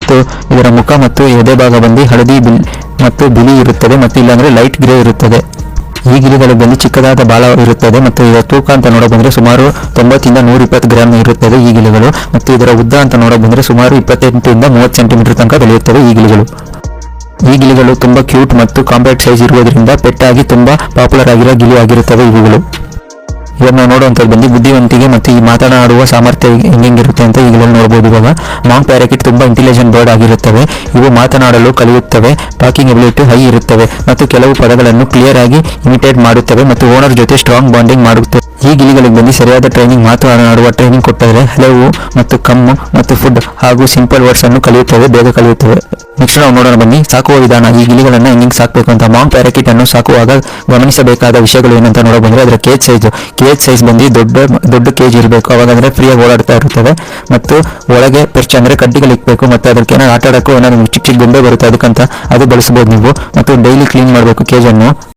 ಮತ್ತು ಇದರ ಮುಖ ಮತ್ತು ಎದೆ ಭಾಗ ಬಂದು ಹಳದಿ ಮತ್ತು ಬಿಳಿ ಇರುತ್ತದೆ ಮತ್ತು ಇಲ್ಲಾಂದ್ರೆ ಲೈಟ್ ಗ್ರೇ ಇರುತ್ತದೆ. ಈ ಗಿಳಿಗಳು ಬಂದು ಚಿಕ್ಕದಾದ ಬಾಲ ಇರುತ್ತದೆ ಮತ್ತು ಇದರ ತೂಕ ಅಂತ ನೋಡಬಂದ್ರೆ ಸುಮಾರು 90 ಇಂದ 120 ಗ್ರಾಂ ಇರುತ್ತದೆ ಈ ಗಿಳಿಗಳು. ಮತ್ತು ಇದರ ಉದ್ದ ಅಂತ ನೋಡಬಂದ್ರೆ ಸುಮಾರು 28 ಇಂದ 30 ಸೆಂಟಿಮೀಟರ್ ತನಕ ಬೆಳೆಯುತ್ತವೆ ಈ ಗಿಳಿಗಳು. ಈ ಗಿಳಿಗಳು ತುಂಬಾ ಕ್ಯೂಟ್ ಮತ್ತು ಕಾಂಪ್ಯಾಕ್ಟ್ ಸೈಜ್ ಇರುವುದರಿಂದ ಪೆಟ್ ಆಗಿ ತುಂಬಾ ಪಾಪ್ಯುಲರ್ ಆಗಿರೋ ಗಿಳಿ ಆಗಿರುತ್ತವೆ ಇವುಗಳು. ಇದನ್ನು ನೋಡುವಂಥದ್ದು ಬಂದು ಬುದ್ಧಿವಂತಿಕೆ ಮತ್ತು ಈ ಮಾತನಾಡುವ ಸಾಮರ್ಥ್ಯ ಹೆಂಗಿರುತ್ತೆ ಅಂತ ಈಗಲೂ ನೋಡಬಹುದು. ಇವಾಗ ಮಾಂಗ್ ಪ್ಯಾರಾಕಿಟ್ ತುಂಬಾ ಇಂಟೆಲಿಜೆಂಟ್ ಬರ್ಡ್ ಆಗಿರುತ್ತವೆ. ಇವು ಮಾತನಾಡಲು ಕಲಿಯುತ್ತವೆ, ಟಾಕಿಂಗ್ ಎಬಿಲಿಟಿ ಹೈ ಇರುತ್ತವೆ ಮತ್ತು ಕೆಲವು ಪದಗಳನ್ನು ಕ್ಲಿಯರ್ ಆಗಿ ಇಮಿಟೇಟ್ ಮಾಡುತ್ತವೆ ಮತ್ತು ಓನರ್ ಜೊತೆ ಸ್ಟ್ರಾಂಗ್ ಬಾಂಡಿಂಗ್ ಮಾಡುತ್ತವೆ. ಈ ಗಿಳಿಗಳಿಗೆ ಬಂದು ಸರಿಯಾದ ಟ್ರೈನಿಂಗ್, ಮಾತನಾಡುವ ಟ್ರೈನಿಂಗ್ ಕೊಟ್ಟರೆ ಹಲವು ಮತ್ತು ಕಮ್ಮು ಮತ್ತು ಫುಡ್ ಹಾಗೂ ಸಿಂಪಲ್ ವರ್ಡ್ಸ್ ಅನ್ನು ಕಲಿಯುತ್ತವೆ, ಬೇಗ ಕಲಿಯುತ್ತವೆ. ನೆಕ್ಸ್ಟ್ ನಾವು ನೋಡೋಣ ಬನ್ನಿ ಸಾಕುವ ವಿಧಾನ. ಈ ಗಿಳಿಗಳನ್ನು ಹೆಂಗೆ ಸಾಕಬೇಕು ಅಂತ. ಮಾಂಗ್ ಪ್ಯಾರಾಕಿಟ್ ಅನ್ನು ಸಾಕುವಾಗ ಗಮನಿಸಬೇಕಾದ ವಿಷಯಗಳು ಏನಂತ ನೋಡಬಂದ್ರೆ ಅದರ ಕೇಜ್ ಸೈಜ್ ಬಂದು ದೊಡ್ಡ ಕೇಜ್ ಇರಬೇಕು. ಅವಾಗ ಅಂದ್ರೆ ಫ್ರೀಯಾಗಿ ಓಡಾಡ್ತಾ ಇರುತ್ತವೆ ಮತ್ತು ಒಳಗೆ ಪೆರ್ಚ್ ಅಂದ್ರೆ ಕಡ್ಡಿಗಳು ಇಕ್ಬೇಕು ಮತ್ತು ಅದಕ್ಕೆ ಏನಾದ್ರು ಆಟ ಆಡೋಕ್ಕೂ ಏನಾದ್ರು ಚಿಕ್ಕ ಗೊಂಬೆ ಬರುತ್ತೆ ಅದಕ್ಕಂತ ಅದು ಬಳಸಬಹುದು ನೀವು. ಮತ್ತು ಡೈಲಿ ಕ್ಲೀನ್ ಮಾಡಬೇಕು ಕೇಜ್ ಅನ್ನು.